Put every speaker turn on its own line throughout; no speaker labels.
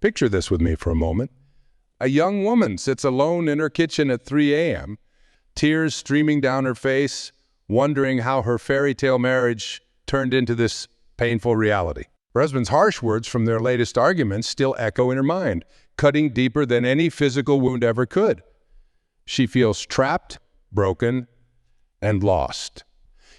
Picture this with me for a moment. A young woman sits alone in her kitchen at 3 a.m., tears streaming down her face, wondering how her fairy tale marriage turned into this painful reality. Her husband's harsh words from their latest arguments still echo in her mind, cutting deeper than any physical wound ever could. She feels trapped, broken, and lost.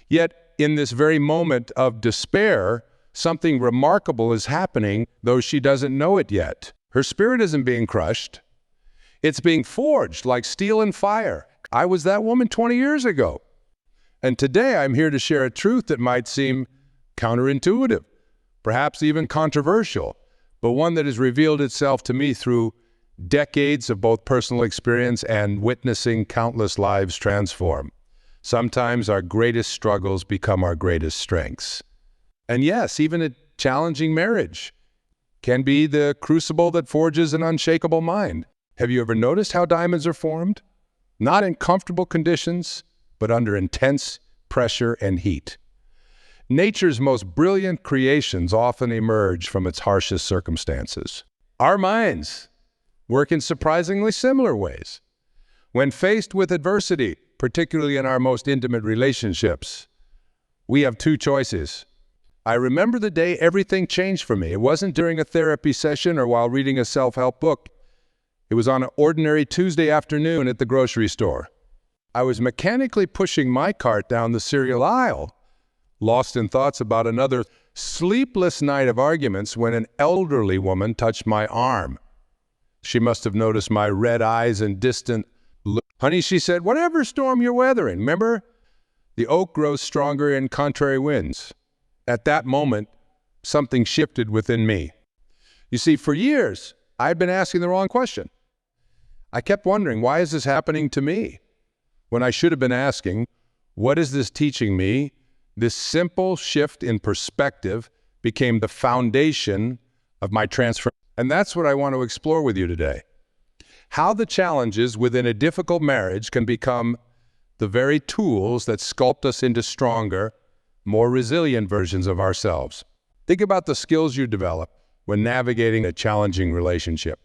Yet, in this very moment of despair, something remarkable is happening, though she doesn't know it yet. Her spirit isn't being crushed. It's being forged like steel and fire. I was that woman 20 years ago. And today I'm here to share a truth that might seem counterintuitive, perhaps even controversial, but one that has revealed itself to me through decades of both personal experience and witnessing countless lives transform. Sometimes our greatest struggles become our greatest strengths. And yes, even a challenging marriage can be the crucible that forges an unshakable mind. Have you ever noticed how diamonds are formed? Not in comfortable conditions, but under intense pressure and heat. Nature's most brilliant creations often emerge from its harshest circumstances. Our minds work in surprisingly similar ways. When faced with adversity, particularly in our most intimate relationships, we have two choices. I remember the day everything changed for me. It wasn't during a therapy session or while reading a self-help book. It was on an ordinary Tuesday afternoon at the grocery store. I was mechanically pushing my cart down the cereal aisle, lost in thoughts about another sleepless night of arguments, when an elderly woman touched my arm. She must have noticed my red eyes and distant look. "Honey," she said, "whatever storm you're weathering, remember? The oak grows stronger in contrary winds." At that moment, something shifted within me. You see, for years, I'd been asking the wrong question. I kept wondering, why is this happening to me? When I should have been asking, what is this teaching me? This simple shift in perspective became the foundation of my transformation. And that's what I want to explore with you today. How the challenges within a difficult marriage can become the very tools that sculpt us into stronger, more resilient versions of ourselves. Think about the skills you develop when navigating a challenging relationship.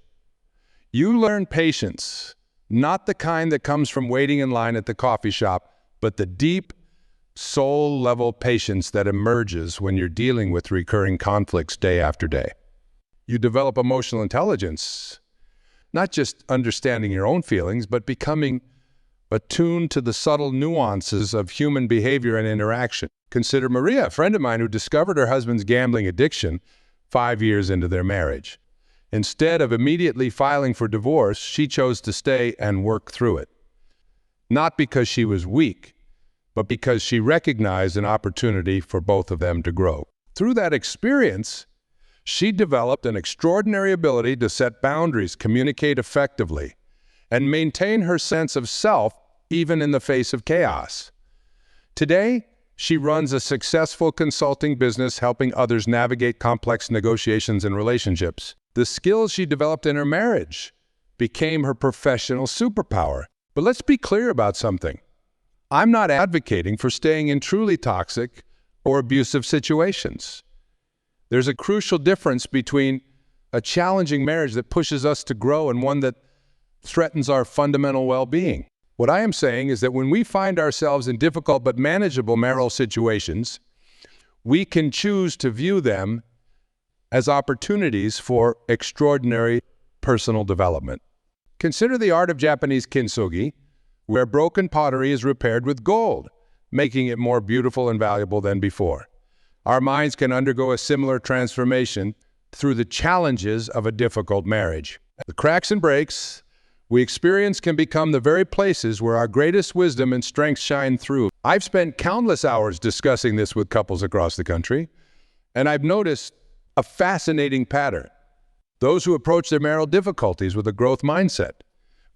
You learn patience, not the kind that comes from waiting in line at the coffee shop, but the deep, soul-level patience that emerges when you're dealing with recurring conflicts day after day. You develop emotional intelligence, not just understanding your own feelings, but becoming attuned to the subtle nuances of human behavior and interaction. Consider Maria, a friend of mine who discovered her husband's gambling addiction 5 years into their marriage. Instead of immediately filing for divorce, she chose to stay and work through it. Not because she was weak, but because she recognized an opportunity for both of them to grow. Through that experience, she developed an extraordinary ability to set boundaries, communicate effectively, and maintain her sense of self even in the face of chaos. Today, she runs a successful consulting business helping others navigate complex negotiations and relationships. The skills she developed in her marriage became her professional superpower. But let's be clear about something. I'm not advocating for staying in truly toxic or abusive situations. There's a crucial difference between a challenging marriage that pushes us to grow and one that threatens our fundamental well-being. What I am saying is that when we find ourselves in difficult but manageable marital situations, we can choose to view them as opportunities for extraordinary personal development. Consider the art of Japanese kintsugi, where broken pottery is repaired with gold, making it more beautiful and valuable than before. Our minds can undergo a similar transformation through the challenges of a difficult marriage. The cracks and breaks we experience can become the very places where our greatest wisdom and strength shine through. I've spent countless hours discussing this with couples across the country, and I've noticed a fascinating pattern. Those who approach their marital difficulties with a growth mindset,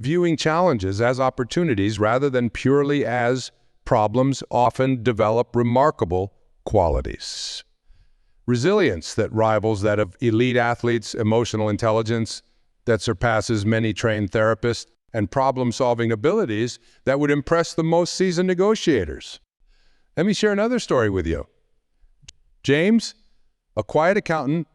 viewing challenges as opportunities rather than purely as problems, often develop remarkable qualities. Resilience that rivals that of elite athletes, emotional intelligence that surpasses many trained therapists, and problem-solving abilities that would impress the most seasoned negotiators. Let me share another story with you. James, a quiet accountant,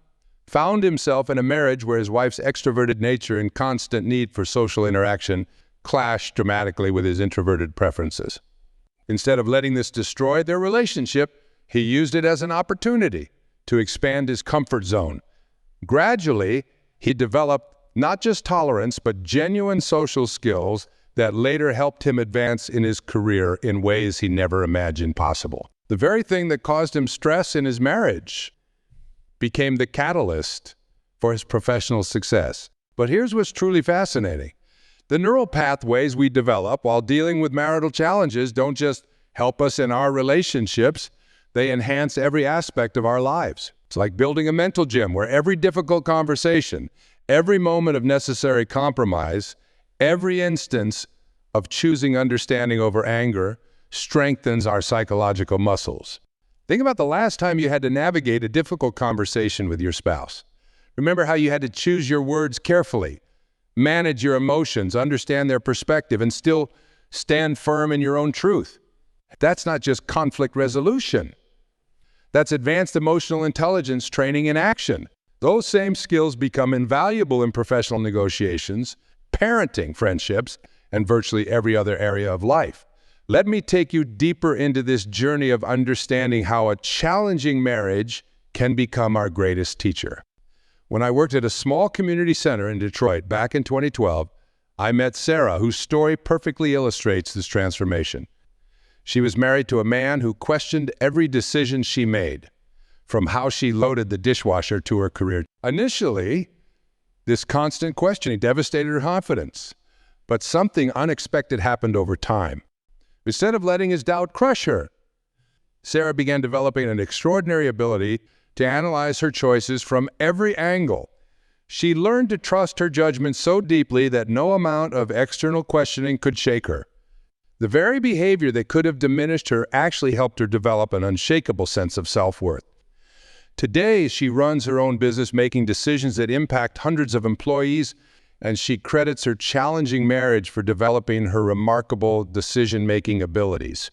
found himself in a marriage where his wife's extroverted nature and constant need for social interaction clashed dramatically with his introverted preferences. Instead of letting this destroy their relationship, he used it as an opportunity to expand his comfort zone. Gradually, he developed not just tolerance, but genuine social skills that later helped him advance in his career in ways he never imagined possible. The very thing that caused him stress in his marriage became the catalyst for his professional success. But here's what's truly fascinating. The neural pathways we develop while dealing with marital challenges don't just help us in our relationships, they enhance every aspect of our lives. It's like building a mental gym where every difficult conversation, every moment of necessary compromise, every instance of choosing understanding over anger strengthens our psychological muscles. Think about the last time you had to navigate a difficult conversation with your spouse. Remember how you had to choose your words carefully, manage your emotions, understand their perspective, and still stand firm in your own truth. That's not just conflict resolution. That's advanced emotional intelligence training in action. Those same skills become invaluable in professional negotiations, parenting, friendships, and virtually every other area of life. Let me take you deeper into this journey of understanding how a challenging marriage can become our greatest teacher. When I worked at a small community center in Detroit back in 2012, I met Sarah, whose story perfectly illustrates this transformation. She was married to a man who questioned every decision she made, from how she loaded the dishwasher to her career. Initially, this constant questioning devastated her confidence, but something unexpected happened over time. Instead of letting his doubt crush her, Sarah began developing an extraordinary ability to analyze her choices from every angle. She learned to trust her judgment so deeply that no amount of external questioning could shake her. The very behavior that could have diminished her actually helped her develop an unshakable sense of self-worth. Today, she runs her own business, making decisions that impact hundreds of employees, and she credits her challenging marriage for developing her remarkable decision-making abilities.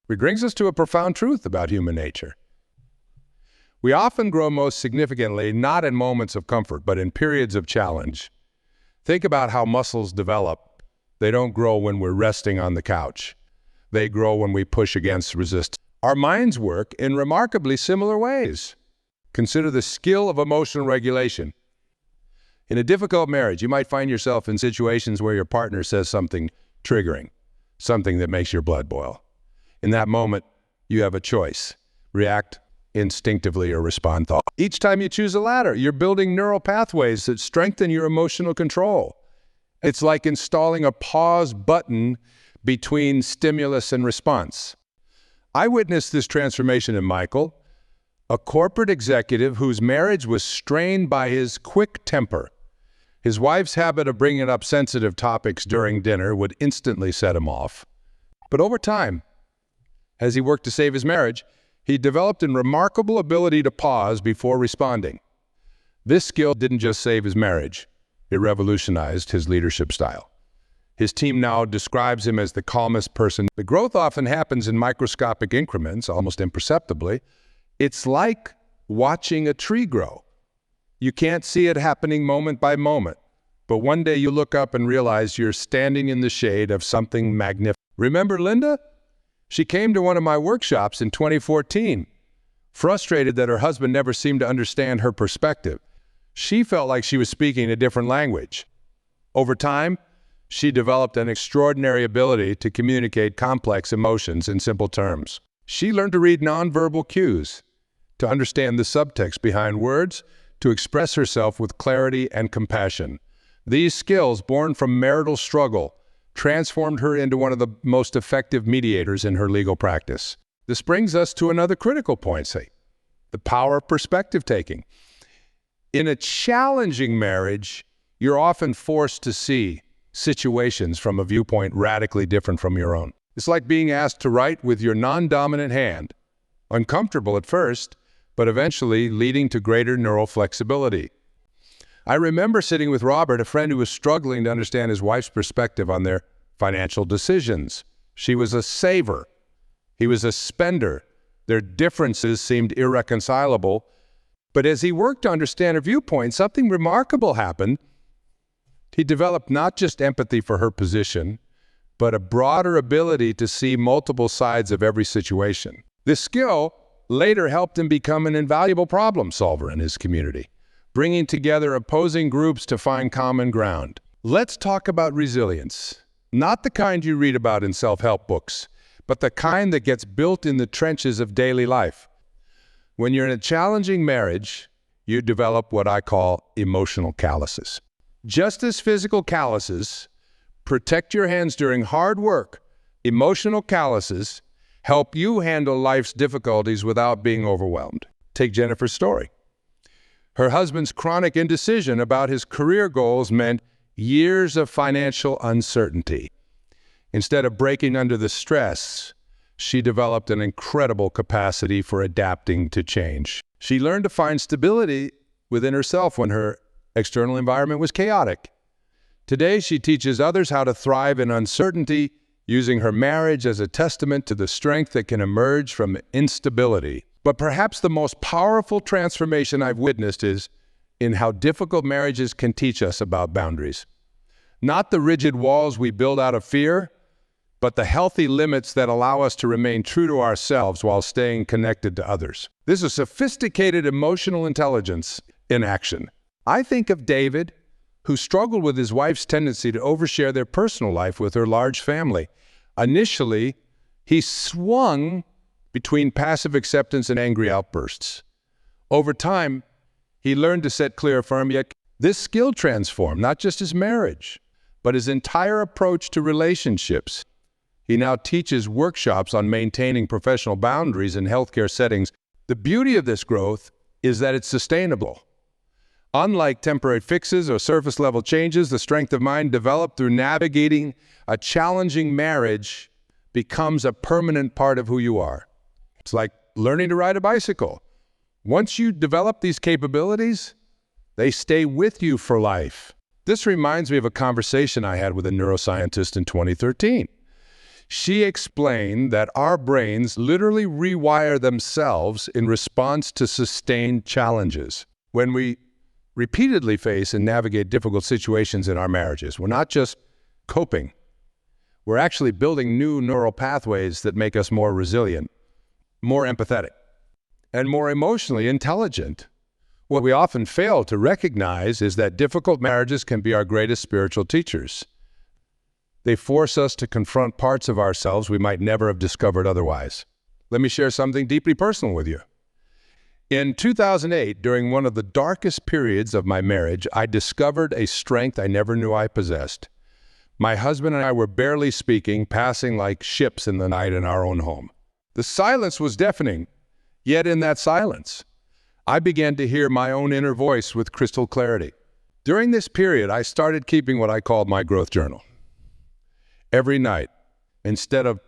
Which brings us to a profound truth about human nature. We often grow most significantly not in moments of comfort, but in periods of challenge. Think about how muscles develop. They don't grow when we're resting on the couch. They grow when we push against resistance. Our minds work in remarkably similar ways. Consider the skill of emotional regulation. In a difficult marriage, you might find yourself in situations where your partner says something triggering, something that makes your blood boil. In that moment, you have a choice: react instinctively or respond thoughtfully. Each time you choose a latter, you're building neural pathways that strengthen your emotional control. It's like installing a pause button between stimulus and response. I witnessed this transformation in Michael, a corporate executive whose marriage was strained by his quick temper. His wife's habit of bringing up sensitive topics during dinner would instantly set him off. But over time, as he worked to save his marriage, he developed a remarkable ability to pause before responding. This skill didn't just save his marriage, it revolutionized his leadership style. His team now describes him as the calmest person. The growth often happens in microscopic increments, almost imperceptibly. It's like watching a tree grow. You can't see it happening moment by moment, but one day you look up and realize you're standing in the shade of something magnificent. Remember Linda? She came to one of my workshops in 2014, frustrated that her husband never seemed to understand her perspective. She felt like she was speaking a different language. Over time, she developed an extraordinary ability to communicate complex emotions in simple terms. She learned to read nonverbal cues, to understand the subtext behind words, to express herself with clarity and compassion. These skills, born from marital struggle, transformed her into one of the most effective mediators in her legal practice. This brings us to another critical point, the power of perspective taking. In a challenging marriage, you're often forced to see situations from a viewpoint radically different from your own. It's like being asked to write with your non-dominant hand. Uncomfortable at first, but eventually leading to greater neural flexibility. I remember sitting with Robert, a friend who was struggling to understand his wife's perspective on their financial decisions. She was a saver. He was a spender. Their differences seemed irreconcilable, But as he worked to understand her viewpoint, something remarkable happened. He developed not just empathy for her position, but a broader ability to see multiple sides of every situation. This skill later helped him become an invaluable problem solver in his community, bringing together opposing groups to find common ground. Let's talk about resilience. Not the kind you read about in self-help books, but the kind that gets built in the trenches of daily life. When you're in a challenging marriage, you develop what I call emotional calluses. Just as physical calluses protect your hands during hard work, emotional calluses help you handle life's difficulties without being overwhelmed. Take Jennifer's story. Her husband's chronic indecision about his career goals meant years of financial uncertainty. Instead of breaking under the stress, she developed an incredible capacity for adapting to change. She learned to find stability within herself when her external environment was chaotic. Today, she teaches others how to thrive in uncertainty, using her marriage as a testament to the strength that can emerge from instability. But perhaps the most powerful transformation I've witnessed is in how difficult marriages can teach us about boundaries. Not the rigid walls we build out of fear, but the healthy limits that allow us to remain true to ourselves while staying connected to others. This is sophisticated emotional intelligence in action. I think of David, who struggled with his wife's tendency to overshare their personal life with her large family. Initially, he swung between passive acceptance and angry outbursts. Over time, he learned to set clear, firm, yet this skill transformed not just his marriage, but his entire approach to relationships. He now teaches workshops on maintaining professional boundaries in healthcare settings. The beauty of this growth is that it's sustainable. Unlike temporary fixes or surface-level changes, the strength of mind developed through navigating a challenging marriage becomes a permanent part of who you are. It's like learning to ride a bicycle. Once you develop these capabilities, they stay with you for life. This reminds me of a conversation I had with a neuroscientist in 2013. She explained that our brains literally rewire themselves in response to sustained challenges. When we repeatedly face and navigate difficult situations in our marriages, we're not just coping. We're actually building new neural pathways that make us more resilient, more empathetic, and more emotionally intelligent. What we often fail to recognize is that difficult marriages can be our greatest spiritual teachers. They force us to confront parts of ourselves we might never have discovered otherwise. Let me share something deeply personal with you. In 2008, during one of the darkest periods of my marriage, I discovered a strength I never knew I possessed. My husband and I were barely speaking, passing like ships in the night in our own home. The silence was deafening, yet in that silence, I began to hear my own inner voice with crystal clarity. During this period, I started keeping what I called my growth journal. Every night, instead of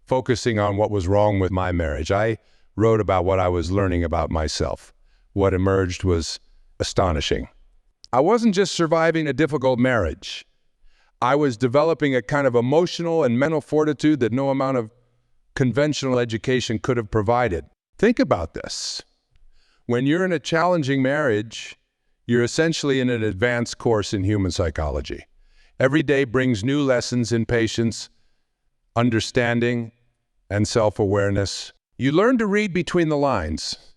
focusing on what was wrong with my marriage, I wrote about what I was learning about myself. What emerged was astonishing. I wasn't just surviving a difficult marriage. I was developing a kind of emotional and mental fortitude that no amount of conventional education could have provided. Think about this. When you're in a challenging marriage, you're essentially in an advanced course in human psychology. Every day brings new lessons in patience, understanding, and self-awareness. You learn to read between the lines,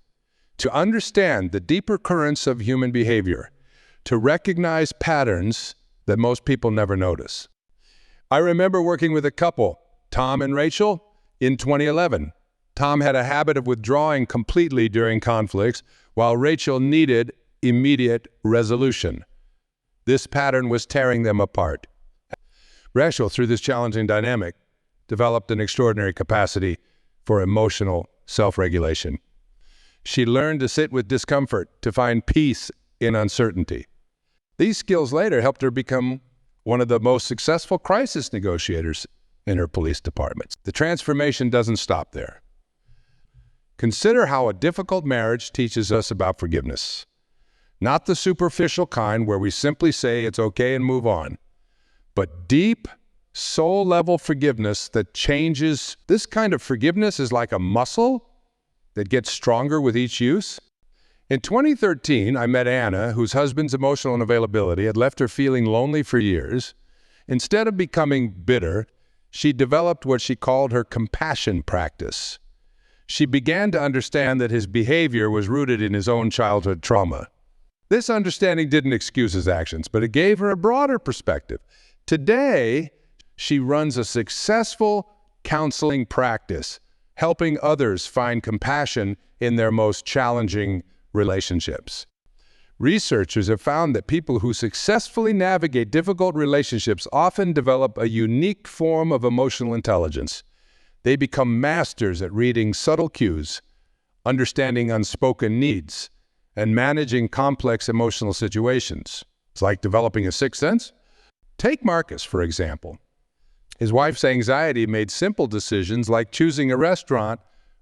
to understand the deeper currents of human behavior, to recognize patterns that most people never notice. I remember working with a couple, Tom and Rachel, in 2011. Tom had a habit of withdrawing completely during conflicts, while Rachel needed immediate resolution. This pattern was tearing them apart. Rachel, through this challenging dynamic, developed an extraordinary capacity for emotional self-regulation. She learned to sit with discomfort, to find peace in uncertainty. These skills later helped her become one of the most successful crisis negotiators in her police department. The transformation doesn't stop there. Consider how a difficult marriage teaches us about forgiveness. Not the superficial kind where we simply say it's okay and move on, but deep, soul-level forgiveness that changes. This kind of forgiveness is like a muscle that gets stronger with each use. In 2013, I met Anna, whose husband's emotional unavailability had left her feeling lonely for years. Instead of becoming bitter, she developed what she called her compassion practice. She began to understand that his behavior was rooted in his own childhood trauma. This understanding didn't excuse his actions, but it gave her a broader perspective. Today, she runs a successful counseling practice, helping others find compassion in their most challenging relationships. Researchers have found that people who successfully navigate difficult relationships often develop a unique form of emotional intelligence. They become masters at reading subtle cues, understanding unspoken needs, and managing complex emotional situations. It's like developing a sixth sense. Take Marcus, for example. His wife's anxiety made simple decisions like choosing a restaurant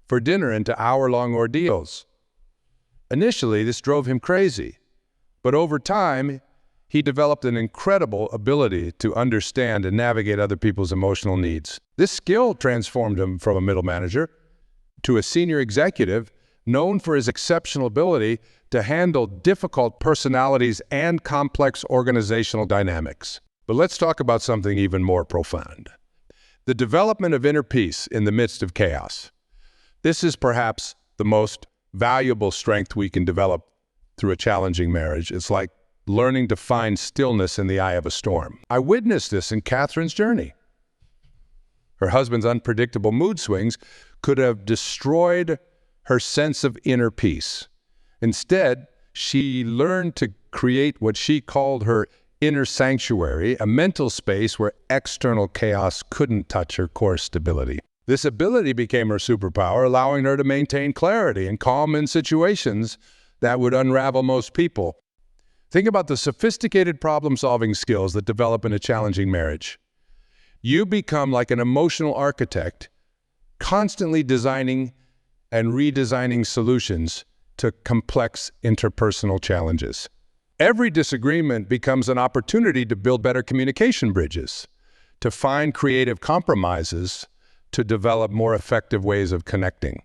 for dinner into hour-long ordeals. Initially, this drove him crazy, but over time, he developed an incredible ability to understand and navigate other people's emotional needs. This skill transformed him from a middle manager to a senior executive known for his exceptional ability to handle difficult personalities and complex organizational dynamics. But let's talk about something even more profound: the development of inner peace in the midst of chaos. This is perhaps the most valuable strength we can develop through a challenging marriage. It's like learning to find stillness in the eye of a storm. I witnessed this in Catherine's journey. Her husband's unpredictable mood swings could have destroyed her sense of inner peace. Instead, she learned to create what she called her inner sanctuary, a mental space where external chaos couldn't touch her core stability. This ability became her superpower, allowing her to maintain clarity and calm in situations that would unravel most people. Think about the sophisticated problem-solving skills that develop in a challenging marriage. You become like an emotional architect, constantly designing and redesigning solutions to complex interpersonal challenges. Every disagreement becomes an opportunity to build better communication bridges, to find creative compromises, to develop more effective ways of connecting.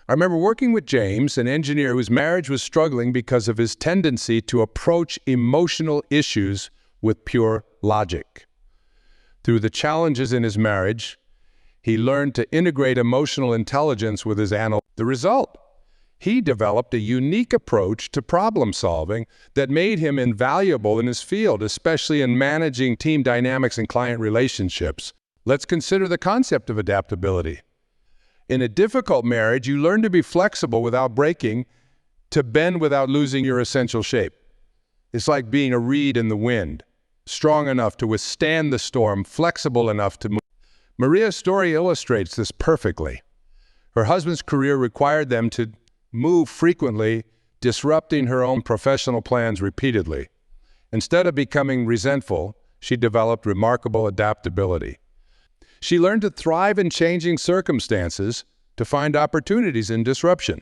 I remember working with James, an engineer whose marriage was struggling because of his tendency to approach emotional issues with pure logic. Through the challenges in his marriage, he learned to integrate emotional intelligence with his analysis. The result? He developed a unique approach to problem solving that made him invaluable in his field, especially in managing team dynamics and client relationships. Let's consider the concept of adaptability. In a difficult marriage, you learn to be flexible without breaking, to bend without losing your essential shape. It's like being a reed in the wind, strong enough to withstand the storm, flexible enough to move. Maria's story illustrates this perfectly. Her husband's career required them to move frequently, disrupting her own professional plans repeatedly. Instead of becoming resentful, she developed remarkable adaptability. She learned to thrive in changing circumstances, to find opportunities in disruption.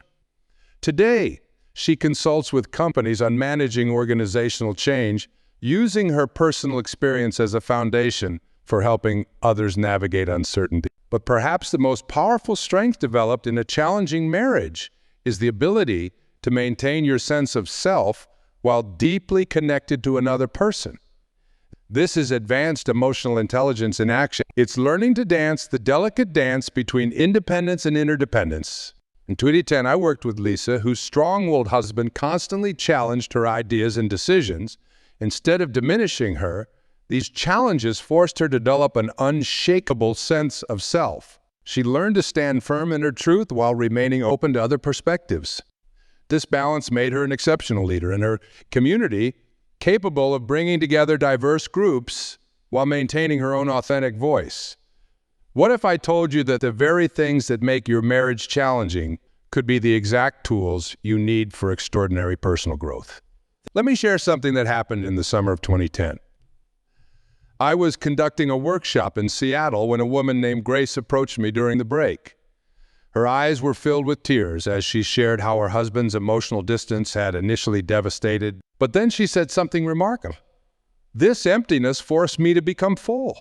Today, she consults with companies on managing organizational change, using her personal experience as a foundation for helping others navigate uncertainty. But perhaps the most powerful strength developed in a challenging marriage is the ability to maintain your sense of self while deeply connected to another person. This is advanced emotional intelligence in action. It's learning to dance the delicate dance between independence and interdependence. In 2010, I worked with Lisa, whose strong-willed husband constantly challenged her ideas and decisions. Instead of diminishing her, these challenges forced her to develop an unshakable sense of self. She learned to stand firm in her truth while remaining open to other perspectives. This balance made her an exceptional leader in her community, capable of bringing together diverse groups while maintaining her own authentic voice. What if I told you that the very things that make your marriage challenging could be the exact tools you need for extraordinary personal growth? Let me share something that happened in the summer of 2010. I was conducting a workshop in Seattle when a woman named Grace approached me during the break. Her eyes were filled with tears as she shared how her husband's emotional distance had initially devastated. But then she said something remarkable. This emptiness forced me to become full.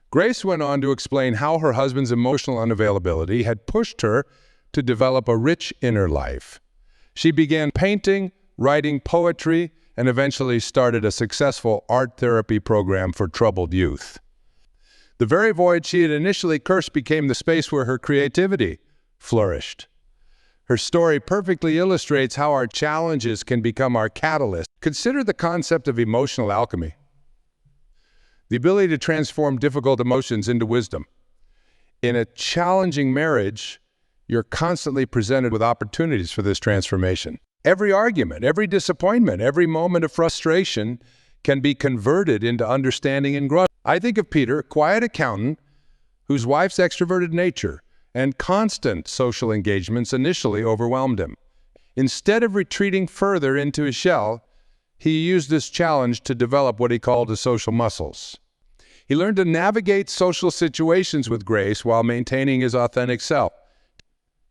Grace went on to explain how her husband's emotional unavailability had pushed her to develop a rich inner life. She began painting, writing poetry, and eventually started a successful art therapy program for troubled youth. The very void she had initially cursed became the space where her creativity flourished. Her story perfectly illustrates how our challenges can become our catalyst. Consider the concept of emotional alchemy, the ability to transform difficult emotions into wisdom. In a challenging marriage, you're constantly presented with opportunities for this transformation. Every argument, every disappointment, every moment of frustration can be converted into understanding and growth. I think of Peter, a quiet accountant, whose wife's extroverted nature and constant social engagements initially overwhelmed him. Instead of retreating further into his shell, he used this challenge to develop what he called his social muscles. He learned to navigate social situations with grace while maintaining his authentic self.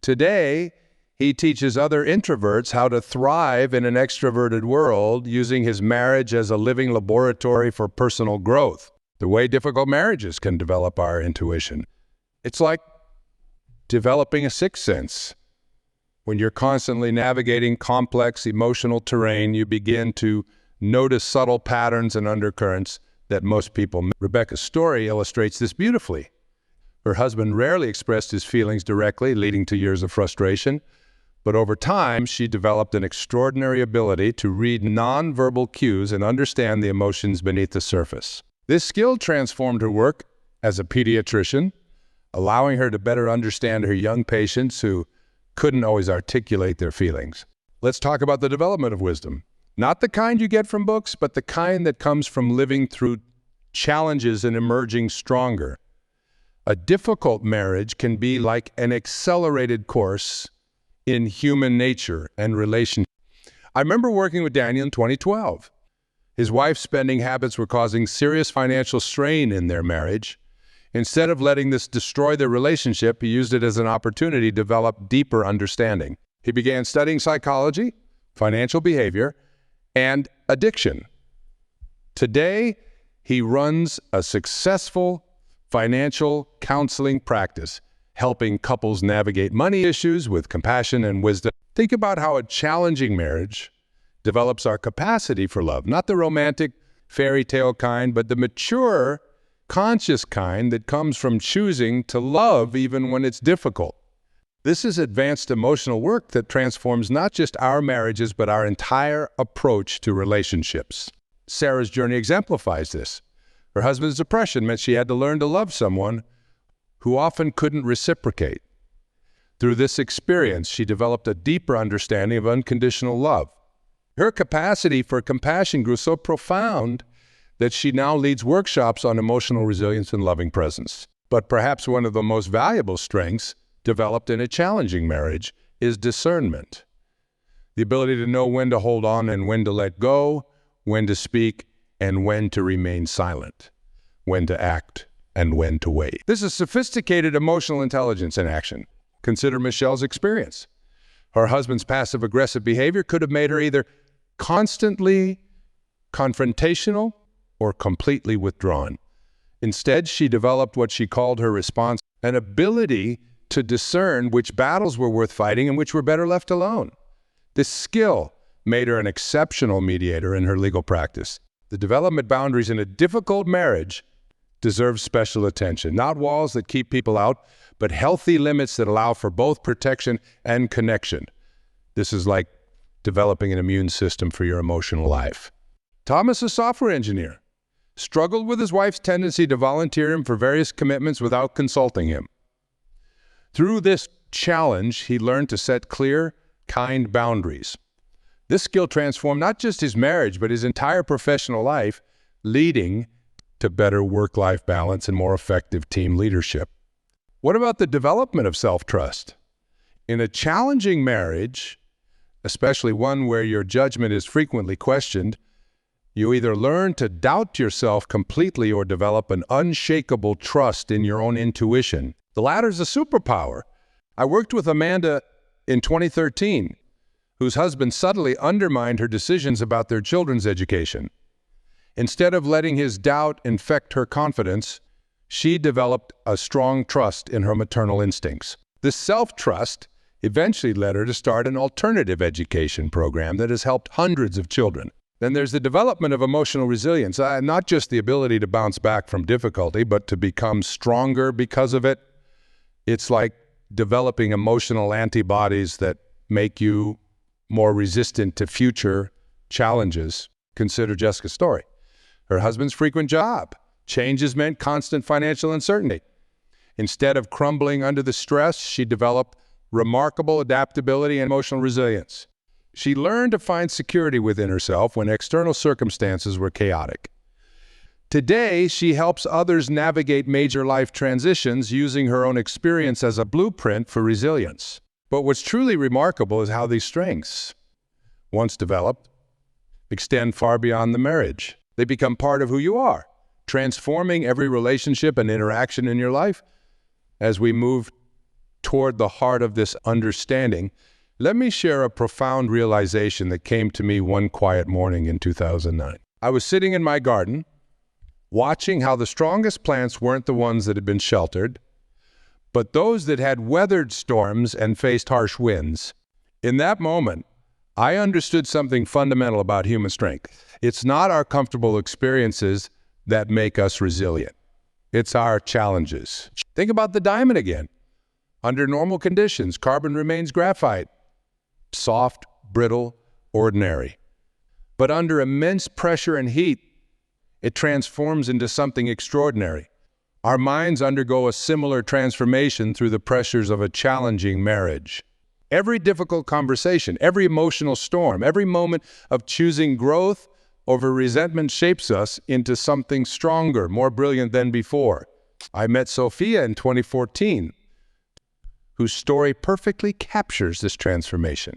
Today, he teaches other introverts how to thrive in an extroverted world, using his marriage as a living laboratory for personal growth. The way difficult marriages can develop our intuition. It's like developing a sixth sense. When you're constantly navigating complex emotional terrain, you begin to notice subtle patterns and undercurrents that most people miss. Rebecca's story illustrates this beautifully. Her husband rarely expressed his feelings directly, leading to years of frustration. But over time, she developed an extraordinary ability to read nonverbal cues and understand the emotions beneath the surface. This skill transformed her work as a pediatrician, allowing her to better understand her young patients who couldn't always articulate their feelings. Let's talk about the development of wisdom. Not the kind you get from books, but the kind that comes from living through challenges and emerging stronger. A difficult marriage can be like an accelerated course in human nature and relationship. I remember working with Daniel in 2012. His wife's spending habits were causing serious financial strain in their marriage. Instead of letting this destroy their relationship, he used it as an opportunity to develop deeper understanding. He began studying psychology, financial behavior, and addiction. Today, he runs a successful financial counseling practice, helping couples navigate money issues with compassion and wisdom. Think about how a challenging marriage develops our capacity for love, not the romantic fairy tale kind, but the mature, conscious kind that comes from choosing to love even when it's difficult. This is advanced emotional work that transforms not just our marriages, but our entire approach to relationships. Sarah's journey exemplifies this. Her husband's depression meant she had to learn to love someone who often couldn't reciprocate. Through this experience, she developed a deeper understanding of unconditional love. Her capacity for compassion grew so profound that she now leads workshops on emotional resilience and loving presence. But perhaps one of the most valuable strengths developed in a challenging marriage is discernment. The ability to know when to hold on and when to let go, when to speak and when to remain silent, when to act and when to wait. This is sophisticated emotional intelligence in action. Consider Michelle's experience. Her husband's passive-aggressive behavior could have made her either constantly confrontational or completely withdrawn. Instead, she developed what she called her response, an ability to discern which battles were worth fighting and which were better left alone. This skill made her an exceptional mediator in her legal practice. The development boundaries in a difficult marriage deserve special attention. Not walls that keep people out, but healthy limits that allow for both protection and connection. This is like developing an immune system for your emotional life. Thomas, a software engineer, struggled with his wife's tendency to volunteer him for various commitments without consulting him. Through this challenge, he learned to set clear, kind boundaries. This skill transformed not just his marriage, but his entire professional life, leading to better work-life balance and more effective team leadership. What about the development of self-trust? In a challenging marriage, especially one where your judgment is frequently questioned, you either learn to doubt yourself completely or develop an unshakable trust in your own intuition. The latter is a superpower. I worked with Amanda in 2013, whose husband subtly undermined her decisions about their children's education. Instead of letting his doubt infect her confidence, she developed a strong trust in her maternal instincts. This self-trust eventually led her to start an alternative education program that has helped hundreds of children. Then there's the development of emotional resilience, not just the ability to bounce back from difficulty, but to become stronger because of it. It's like developing emotional antibodies that make you more resistant to future challenges. Consider Jessica's story. Her husband's frequent job changes meant constant financial uncertainty. Instead of crumbling under the stress, she developed remarkable adaptability and emotional resilience. She learned to find security within herself when external circumstances were chaotic. Today, she helps others navigate major life transitions using her own experience as a blueprint for resilience. But what's truly remarkable is how these strengths, once developed, extend far beyond the marriage. They become part of who you are, transforming every relationship and interaction in your life. As we move toward the heart of this understanding, let me share a profound realization that came to me one quiet morning in 2009. I was sitting in my garden, watching how the strongest plants weren't the ones that had been sheltered, but those that had weathered storms and faced harsh winds. In that moment, I understood something fundamental about human strength. It's not our comfortable experiences that make us resilient. It's our challenges. Think about the diamond again. Under normal conditions, carbon remains graphite, soft, brittle, ordinary. But under immense pressure and heat, it transforms into something extraordinary. Our minds undergo a similar transformation through the pressures of a challenging marriage. Every difficult conversation, every emotional storm, every moment of choosing growth over resentment shapes us into something stronger, more brilliant than before. I met Sophia in 2014, whose story perfectly captures this transformation.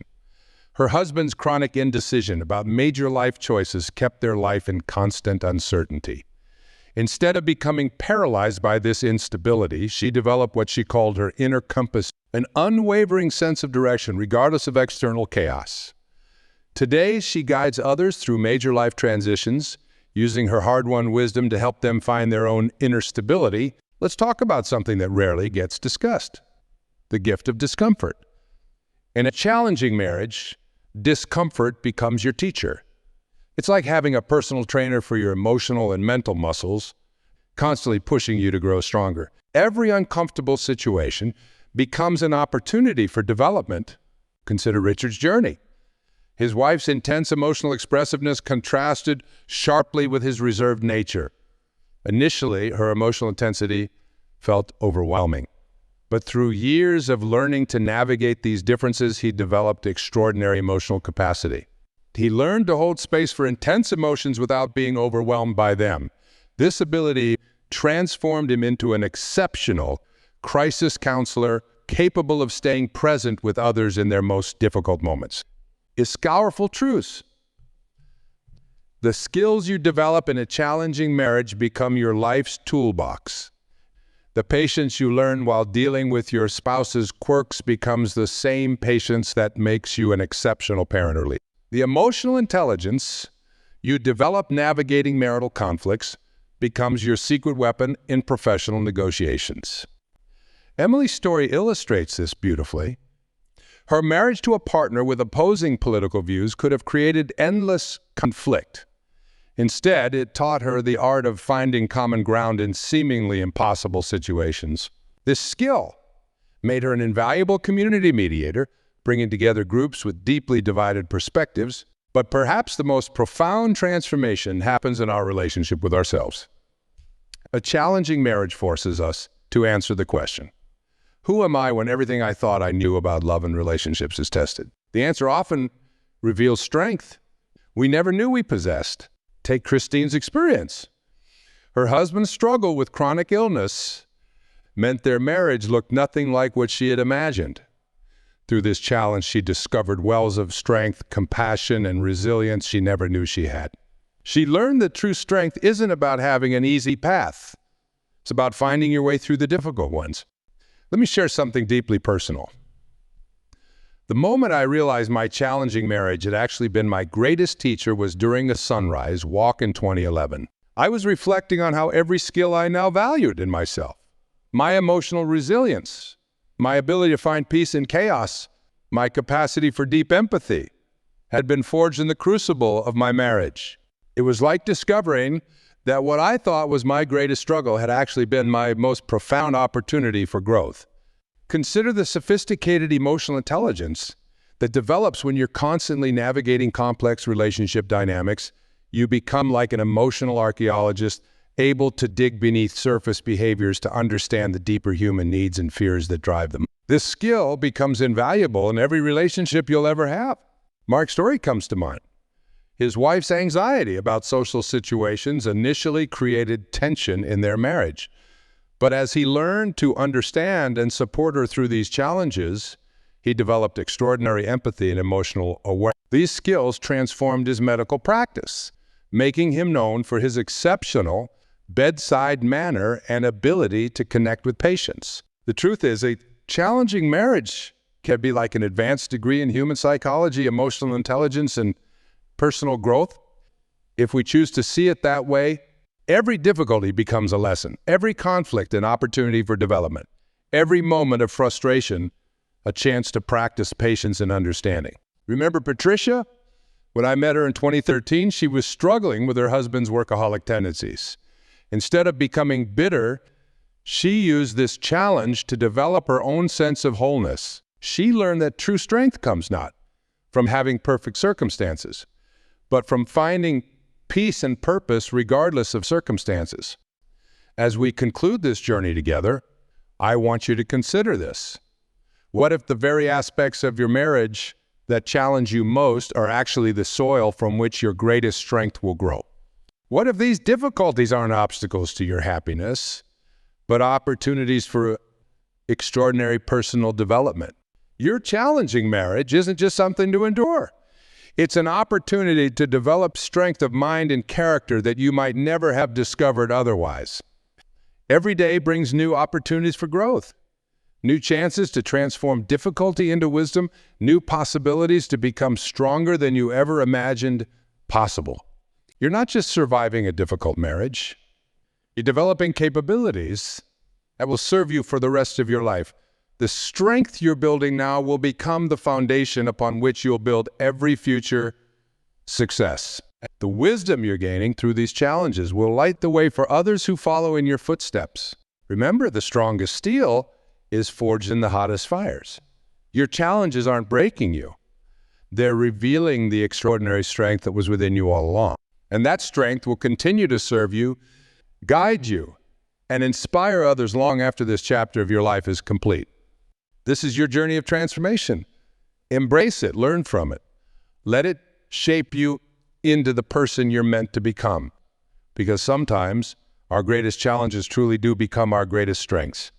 Her husband's chronic indecision about major life choices kept their life in constant uncertainty. Instead of becoming paralyzed by this instability, she developed what she called her inner compass, an unwavering sense of direction regardless of external chaos. Today, she guides others through major life transitions, using her hard-won wisdom to help them find their own inner stability. Let's talk about something that rarely gets discussed: the gift of discomfort. In a challenging marriage, discomfort becomes your teacher. It's like having a personal trainer for your emotional and mental muscles, constantly pushing you to grow stronger. Every uncomfortable situation becomes an opportunity for development. Consider Richard's journey. His wife's intense emotional expressiveness contrasted sharply with his reserved nature. Initially, her emotional intensity felt overwhelming. But through years of learning to navigate these differences, he developed extraordinary emotional capacity. He learned to hold space for intense emotions without being overwhelmed by them. This ability transformed him into an exceptional crisis counselor, capable of staying present with others in their most difficult moments. It's powerful truths. The skills you develop in a challenging marriage become your life's toolbox. The patience you learn while dealing with your spouse's quirks becomes the same patience that makes you an exceptional parent or leader. The emotional intelligence you develop navigating marital conflicts becomes your secret weapon in professional negotiations. Emily's story illustrates this beautifully. Her marriage to a partner with opposing political views could have created endless conflict. Instead, it taught her the art of finding common ground in seemingly impossible situations. This skill made her an invaluable community mediator, bringing together groups with deeply divided perspectives. But perhaps the most profound transformation happens in our relationship with ourselves. A challenging marriage forces us to answer the question, who am I when everything I thought I knew about love and relationships is tested? The answer often reveals strength we never knew we possessed. Take Christine's experience. Her husband's struggle with chronic illness meant their marriage looked nothing like what she had imagined. Through this challenge, she discovered wells of strength, compassion, and resilience she never knew she had. She learned that true strength isn't about having an easy path. It's about finding your way through the difficult ones. Let me share something deeply personal. The moment I realized my challenging marriage had actually been my greatest teacher was during a sunrise walk in 2011. I was reflecting on how every skill I now valued in myself, my emotional resilience, my ability to find peace in chaos, My capacity for deep empathy had been forged in the crucible of my marriage. It was like discovering that what I thought was my greatest struggle had actually been my most profound opportunity for growth. Consider the sophisticated emotional intelligence that develops when you're constantly navigating complex relationship dynamics. You become like an emotional archaeologist, able to dig beneath surface behaviors to understand the deeper human needs and fears that drive them. This skill becomes invaluable in every relationship you'll ever have. Mark's story comes to mind. His wife's anxiety about social situations initially created tension in their marriage. But as he learned to understand and support her through these challenges, he developed extraordinary empathy and emotional awareness. These skills transformed his medical practice, making him known for his exceptional bedside manner and ability to connect with patients. The truth is, a challenging marriage can be like an advanced degree in human psychology, emotional intelligence, and personal growth. If we choose to see it that way, every difficulty becomes a lesson, every conflict an opportunity for development, every moment of frustration a chance to practice patience and understanding. Remember Patricia? When I met her in 2013, she was struggling with her husband's workaholic tendencies. Instead of becoming bitter, she used this challenge to develop her own sense of wholeness. She learned that true strength comes not from having perfect circumstances, but from finding peace and purpose regardless of circumstances. As we conclude this journey together, I want you to consider this. What if the very aspects of your marriage that challenge you most are actually the soil from which your greatest strength will grow? What if these difficulties aren't obstacles to your happiness, but opportunities for extraordinary personal development? Your challenging marriage isn't just something to endure. It's an opportunity to develop strength of mind and character that you might never have discovered otherwise. Every day brings new opportunities for growth, new chances to transform difficulty into wisdom, new possibilities to become stronger than you ever imagined possible. You're not just surviving a difficult marriage. You're developing capabilities that will serve you for the rest of your life. The strength you're building now will become the foundation upon which you'll build every future success. The wisdom you're gaining through these challenges will light the way for others who follow in your footsteps. Remember, the strongest steel is forged in the hottest fires. Your challenges aren't breaking you. They're revealing the extraordinary strength that was within you all along. And that strength will continue to serve you, guide you, and inspire others long after this chapter of your life is complete. This is your journey of transformation. Embrace it, learn from it. Let it shape you into the person you're meant to become. Because sometimes our greatest challenges truly do become our greatest strengths.